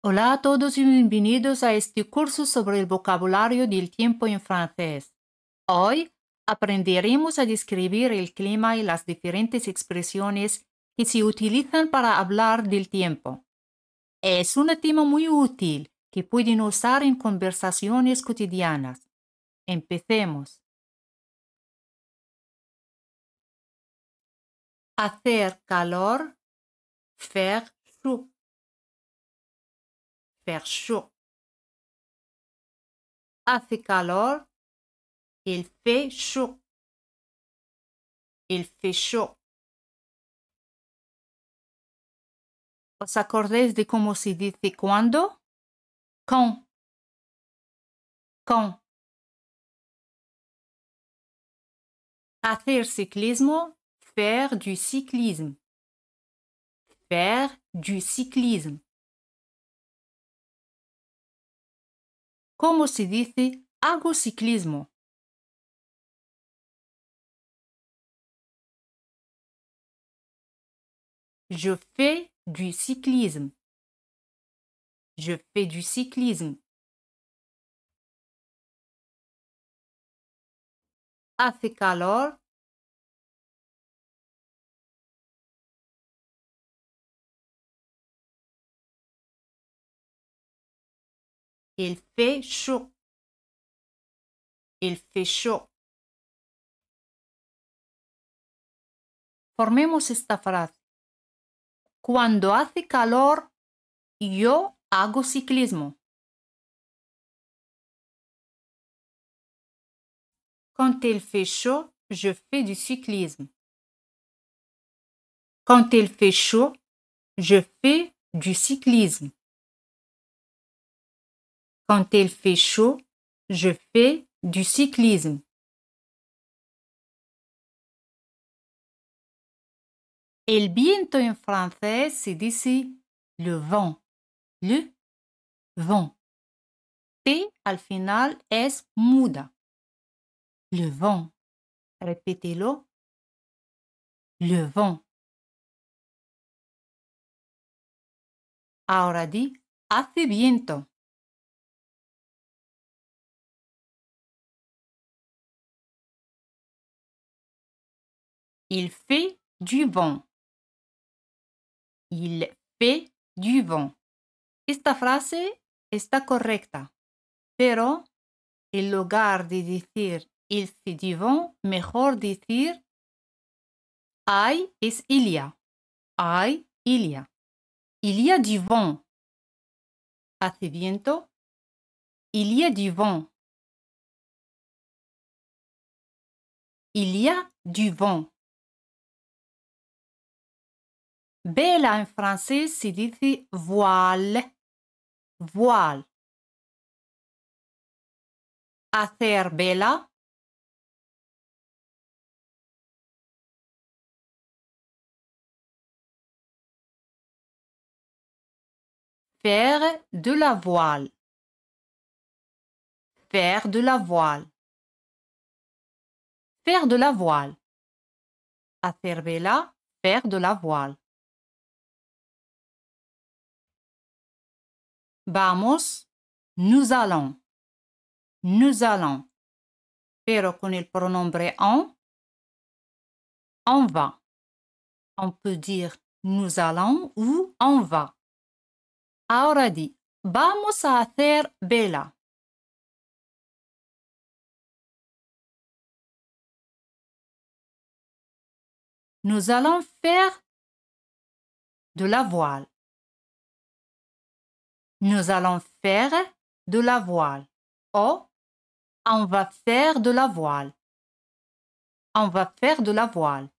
Hola a todos y bienvenidos a este curso sobre el vocabulario del tiempo en francés. Hoy aprenderemos a describir el clima y las diferentes expresiones que se utilizan para hablar del tiempo. Es un tema muy útil que pueden usar en conversaciones cotidianas. Empecemos. Hacer calor, faire chaud. Faire chaud. Hace calor, il fait chaud. Il fait chaud. ¿Os acordáis de cómo se dice cuándo? Quand. Quand. Hacer ciclismo, faire du cyclisme. Faire du cyclisme. ¿Cómo se dice hago ciclismo? Je fais du cyclisme. Je fais du cyclisme. Hace calor. Il fait chaud. Il fait chaud. Formemos esta frase. Cuando hace calor, yo hago ciclismo. Quand il fait chaud, je fais du cyclisme. Quand il fait chaud, je fais du cyclisme. Quand il fait chaud, je fais du cyclisme. El viento en francés se dice le vent. Le vent. T al final es muda. Le vent. Repítelo. Le vent. Ahora di, hace viento. Il fait du vent. Il fait du vent. Esta frase está correcta, pero en lugar de decir il fait du vent, mejor decir hay es il y a. Hay, il y a. Il y a du vent. Hace viento. Il y a du vent. Il y a du vent. Vela en francés se dice voile. Voile. Hacer vela. Faire de la voile. Faire de la voile. Faire de la voile. Hacer vela. Faire de la voile. Vamos. Nous allons. Nous allons. Pero con el pronombre on va. On peut dire nous allons ou on va. Ahora di, vamos a hacer vela. Nous allons faire de la voile. Nous allons faire de la voile. O on va faire de la voile. On va faire de la voile.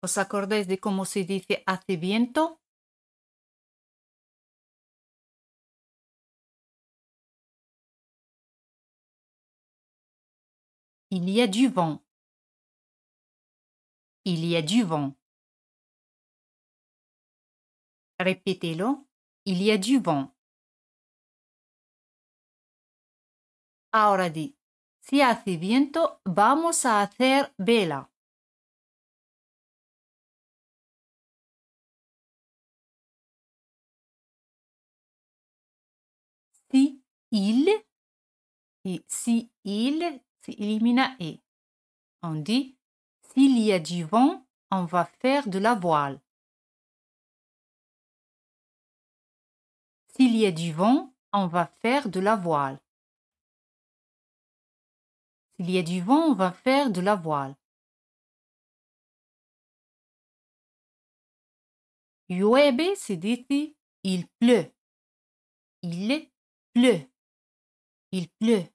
¿Os acordáis de cómo se dice hace viento? Il y a du vent. Il y a du vent. Repítelo. Il y a du vent. Ahora di, si hace viento, vamos a hacer vela. il, et si il, c'est élimina et. On dit, s'il y a du vent, on va faire de la voile. S'il y a du vent, on va faire de la voile. S'il y a du vent, on va faire de la voile. Llueve se dice il pleut. Il pleut. Il pleut.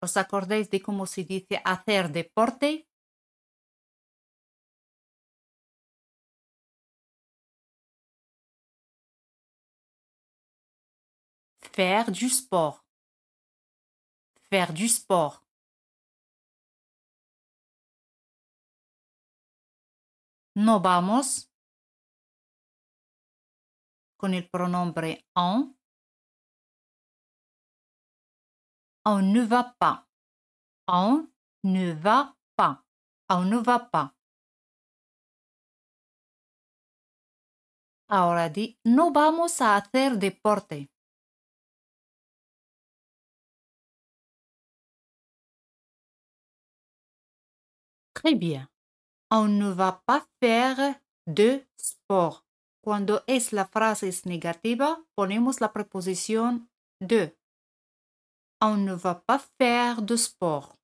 ¿Os acordáis de cómo se dice hacer deporte? Faire du sport. Faire du sport. No vamos con el pronombre on. On ne va pas. On ne va pas. On ne va pas. Ahora di, no vamos a hacer deporte. Très bien. On ne va pas faire de sport. Cuando es la frase es negativa, ponemos la preposición de. On ne va pas faire de sport.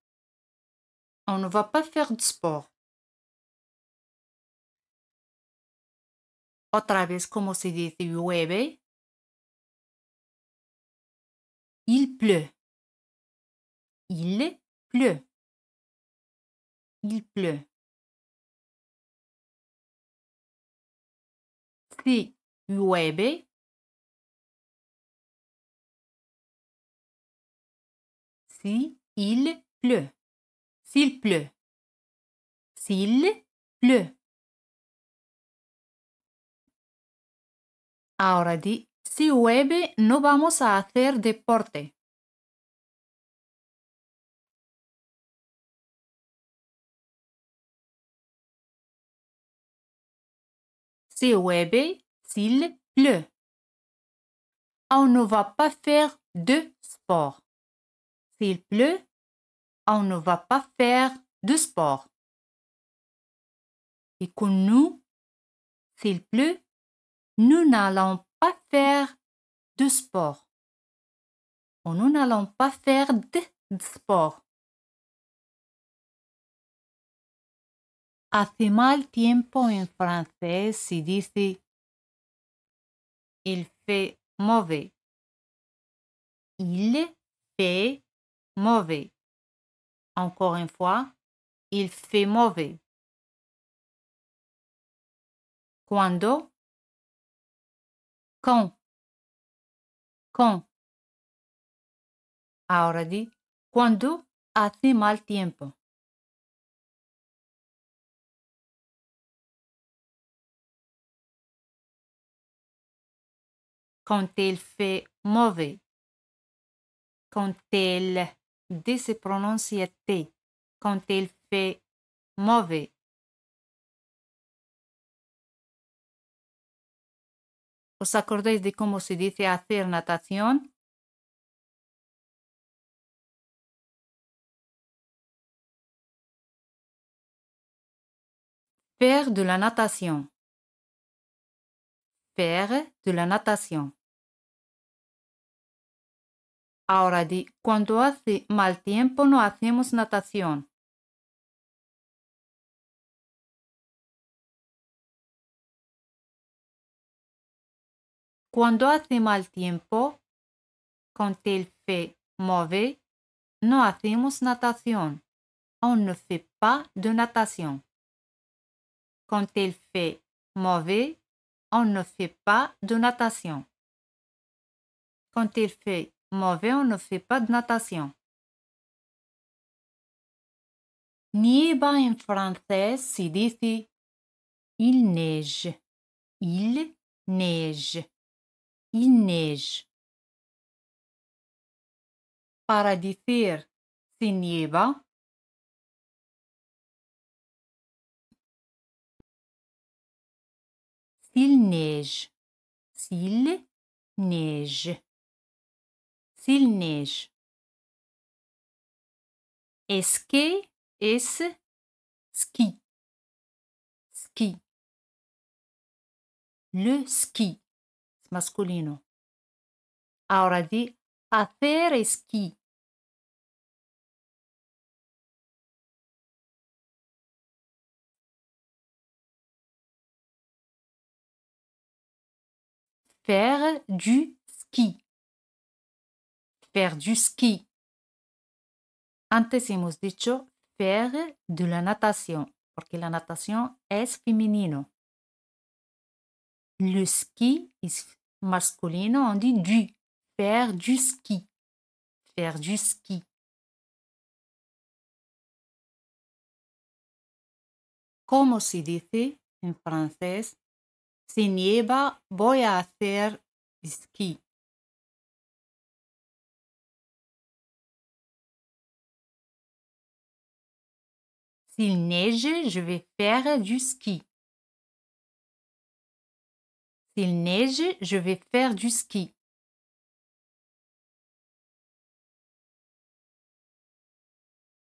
On ne va pas faire de sport. Otra vez, ¿cómo se dice llueve? Il pleut. Il pleut. Il pleut. Si llueve, si il pleut. S'il pleut. S'il pleut. Ahora di, si llueve, no vamos a hacer deporte. Si llueve, s'il pleut. On ne va pas faire de sport. S'il pleut, on ne va pas faire de sport. Et que nous, s'il pleut, nous n'allons pas faire de sport. O nous n'allons pas faire de sport. Hace mal tiempo en francés se dice il fait mauvais. Il fait mauvais. Encore une fois, il fait mauvais. Cuando? Quand? Quand? Ahora di, cuando hace mal tiempo. Quand il fait mauvais. Quand il, D se pronuncia T. Quand il fait mauvais. ¿Os acordáis de cómo se dice hacer natación? Faire de la natation. Faire de la natation. Ahora di, cuando hace mal tiempo no hacemos natación. Cuando hace mal tiempo, quand il fait mauvais, no hacemos natación. On ne fait pas de natation. Quand il fait mauvais, on ne fait pas de natation. Quand il fait mauvais, on ne fait pas de natation. Nieva en francés se dice il neige. Il neige. Il neige. Para decir si nieva, s'il neige. S'il neige. S'il neige. Esque es ski. Ski. Le ski. Es masculino. Ahora di hacer esquí. Faire du ski. Faire du ski. Antes hemos dicho faire de la natación, porque la natación es femenino. Le ski es masculino, on dit du. Faire du ski. Faire du ski. ¿Cómo se dice en francés? Si nieva, voy a hacer ski. S'il neige, je vais faire du ski. S'il neige, je vais faire du ski.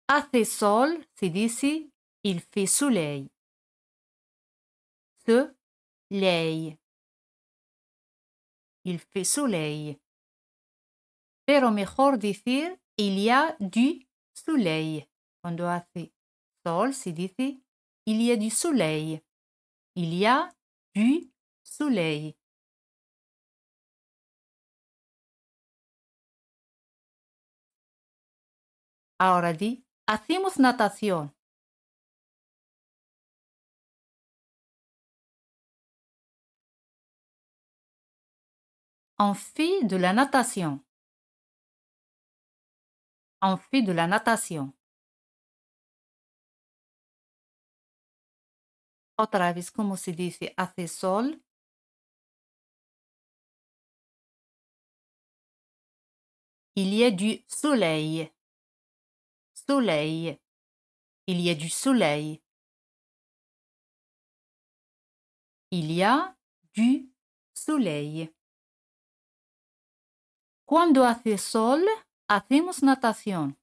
Hace sol, se dice il fait soleil. Soleil. Il fait soleil. Pero mejor decir il y a du soleil. Cuando hace sol, se dice il y a du soleil. Il y a du soleil. Ahora di, hacemos natación. On fait de la natation. On fait de la natation. Otra vez, ¿cómo se dice hace sol? Il y a du soleil. Soleil. Il y a du soleil. Il y a du soleil. Cuando hace sol, hacemos natación.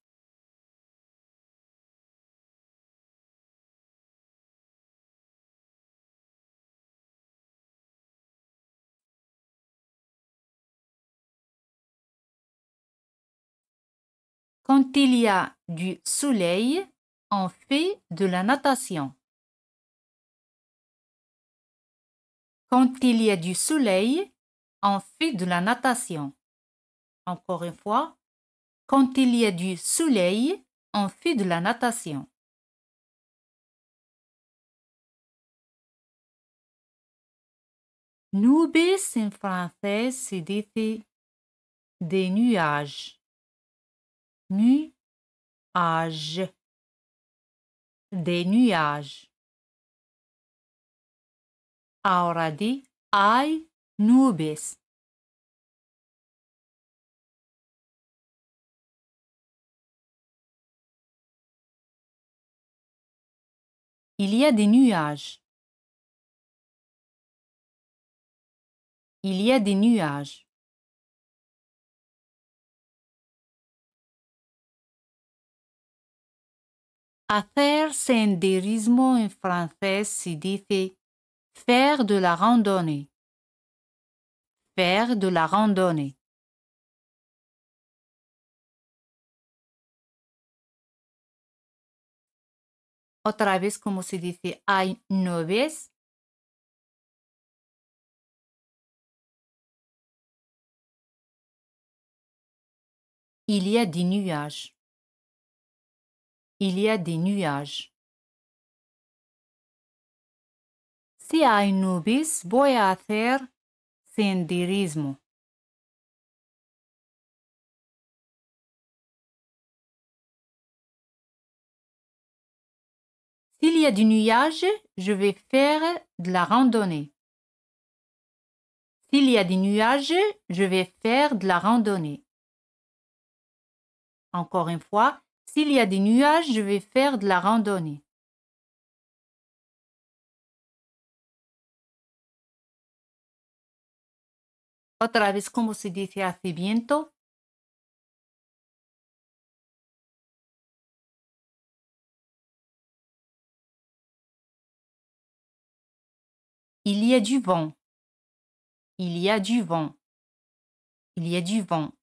Quand il y a du soleil, on fait de la natation. Quand il y a du soleil, on fait de la natation. Encore une fois, quand il y a du soleil, on fait de la natation. Nubes en français se dice des nuages. Nuages. Des nuages. Ahora di hay nubes. Il y a des nuages. Il y a des nuages. Hacer senderismo en francés se dice faire de la randonnée. Faire de la randonnée. Otra vez, como se dice hay nubes. Il y a des nuages. Il y a des nuages. Si hay nubes, voy a hacer senderismo. S'il y a du nuage, je vais faire de la randonnée. S'il y a des nuages, je vais faire de la randonnée. Encore une fois, s'il y a des nuages, je vais faire de la randonnée. Otra vez, ¿cómo se dice hace viento? Il y a du vent. Il y a du vent. Il y a du vent.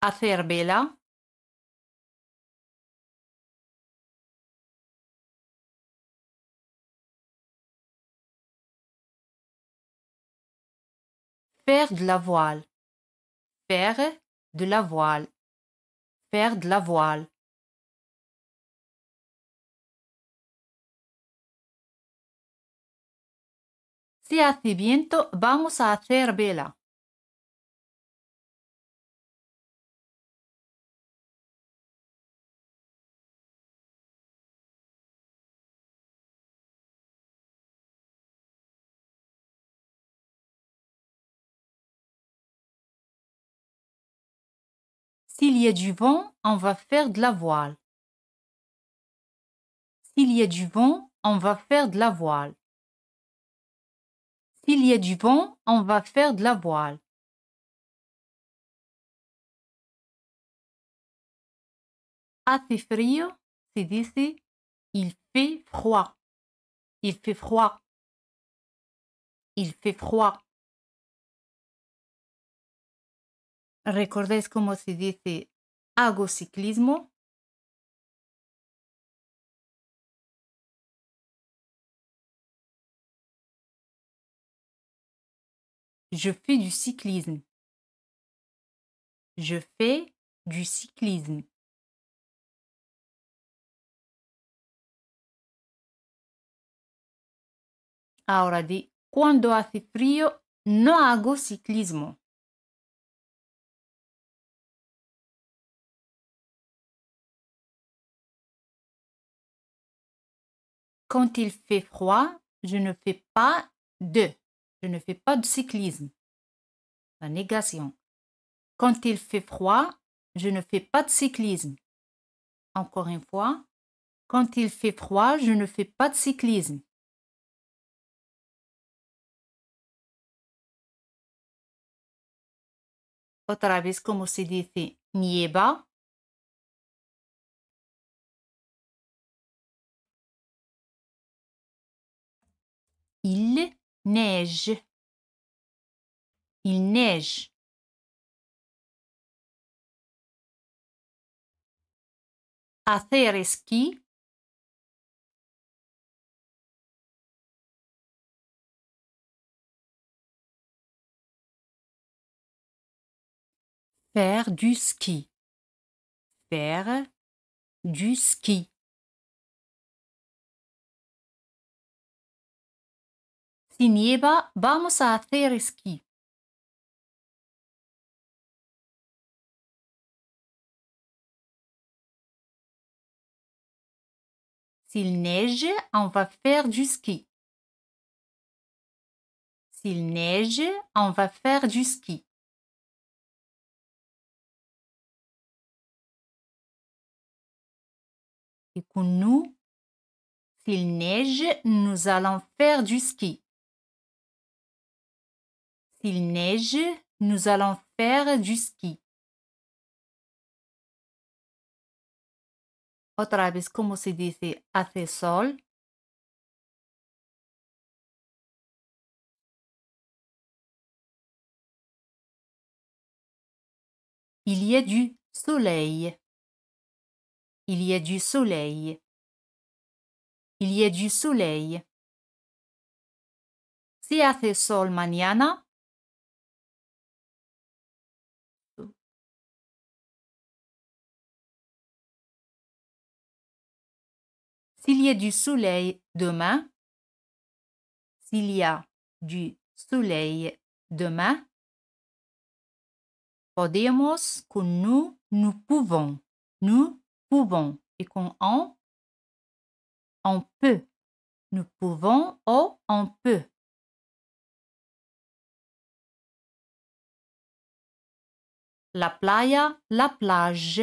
Hacer vela. Faire de la voile. Faire de la voile. Faire de la voile. Si hace viento, vamos a hacer vela. S'il y a du vent, on va faire de la voile. S'il y a du vent, on va faire de la voile. S'il y a du vent, on va faire de la voile. Hace frío, se dice il fait froid. Il fait froid. Il fait froid. ¿Recordáis cómo se dice hago ciclismo? Je fais du cyclisme. Je fais du cyclisme. Ahora di cuando hace frío no hago ciclismo. Quand il fait froid, je ne fais pas de cyclisme. La négation. Quand il fait froid, je ne fais pas de cyclisme. Encore une fois, quand il fait froid, je ne fais pas de cyclisme. Otra vez, como se dice nieva. Il neige. Il neige. Hacer ski. Faire du ski. Faire du ski. Si nieva, vamos a hacer ski. S'il neige, on va faire du ski. S'il neige, on va faire du ski. Et pour nous, s'il neige, nous allons faire du ski. S'il neige, nous allons faire du ski. Otra vez, como se dice hace sol. Il y a du soleil. Il y a du soleil. Il y a du soleil. Si hace sol mañana. S'il y a du soleil demain. S'il y a du soleil demain. Podemos con nous pouvons. Nous pouvons. Et con on peut. Nous pouvons ou on peut. La playa, la plage.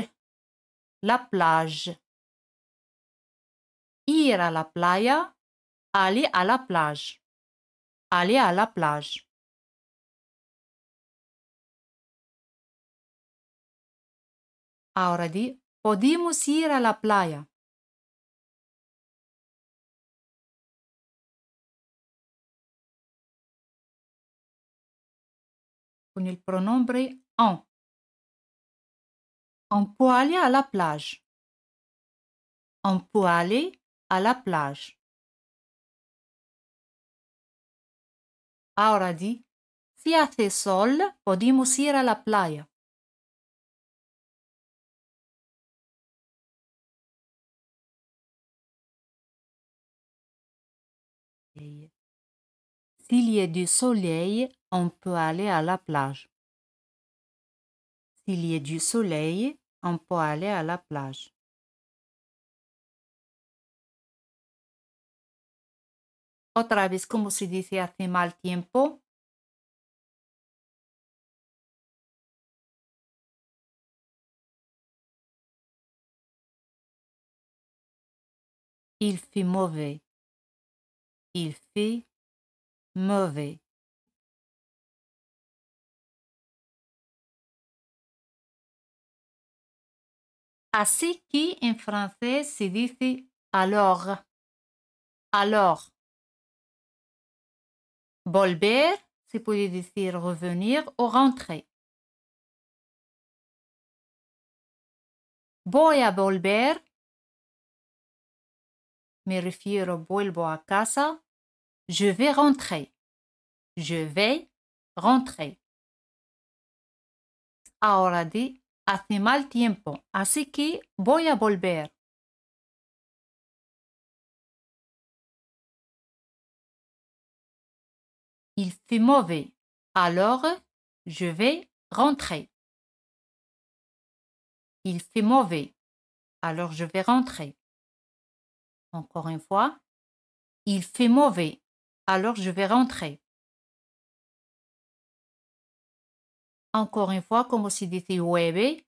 La plage. Ir a la playa. aller à la plage. Aller à la plage. Ahora di, podemos ir a la playa. Con il pronombre on. On peut aller à la plage. On peut aller à la plage. Ahora di, si hace sol, podemos ir a la playa. S'il y a du soleil, on peut aller à la plage. S'il y a du soleil, on peut aller à la plage. Otra vez, ¿cómo se dice hace mal tiempo? Il fait mauvais. Il fait mauvais. Así que en francés se dice alors. Alors. Volver se puede decir revenir o rentrer. Voy a volver. Me refiero vuelvo a casa. Je vais rentrer. Je vais rentrer. Ahora di hace mal tiempo, así que voy a volver. Il fait mauvais, alors je vais rentrer. Il fait mauvais, alors je vais rentrer. Encore une fois. Il fait mauvais, alors je vais rentrer. Encore une fois, como se dice llueve.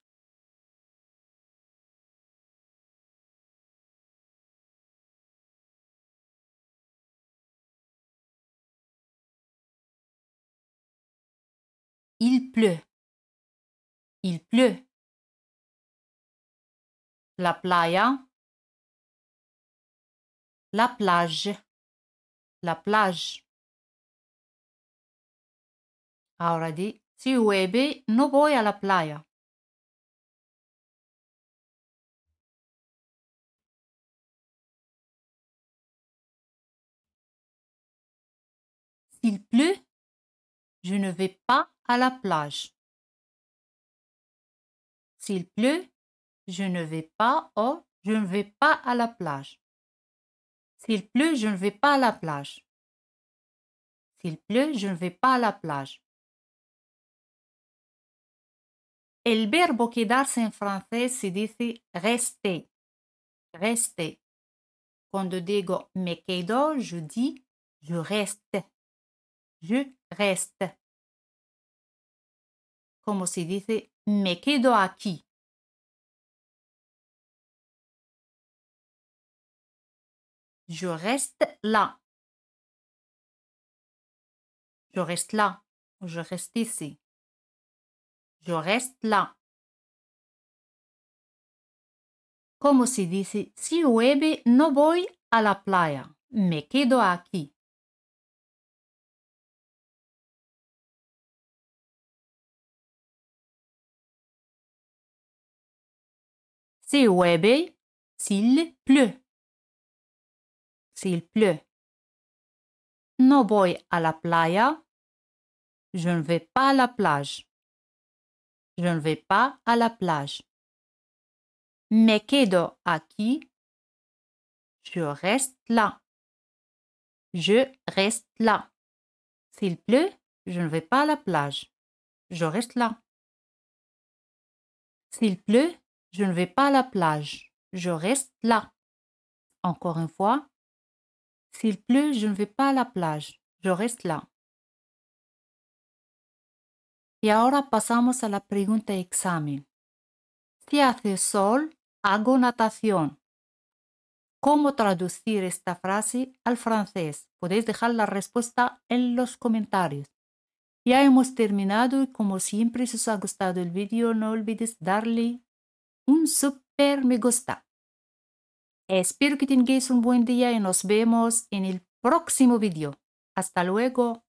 Il pleut. Il pleut. La playa. La plage. La plage. Ahora di, si llueve, no voy a la playa. S'il pleut, je ne vais pas à la plage. S'il pleut, je ne vais pas ou je ne vais pas à la plage. S'il pleut, je ne vais pas à la plage. S'il pleut, je ne vais pas à la plage. El verbo quedarse en francés se dice rester. Rester. Cuando digo me quedo, je dis je reste. Je reste. Como se dice me quedo aquí. Je reste là. Je reste là. Je reste ici. Je reste là. Como se dice si llueve, no voy a la playa. Me quedo aquí. Si llueve, s'il pleut. S'il pleut. No voy a la playa. Je ne vais pas à la plage. Je ne vais pas à la plage. Me quedo aquí. Je reste là. Je reste là. S'il pleut, je ne vais pas à la plage. Je reste là. S'il pleut, je ne vais pas à la plage. Je reste là. Encore une fois. S'il pleut, je ne vais pas à la plage. Je reste là. Y ahora pasamos a la pregunta examen. Si hace sol, hago natación. cómo traducir esta frase al francés. Podéis dejar la respuesta en los comentarios. Ya hemos terminado y como siempre, si os ha gustado el vídeo, no olvides darle un super me gusta. Espero que tengáis un buen día y nos vemos en el próximo vídeo. Hasta luego.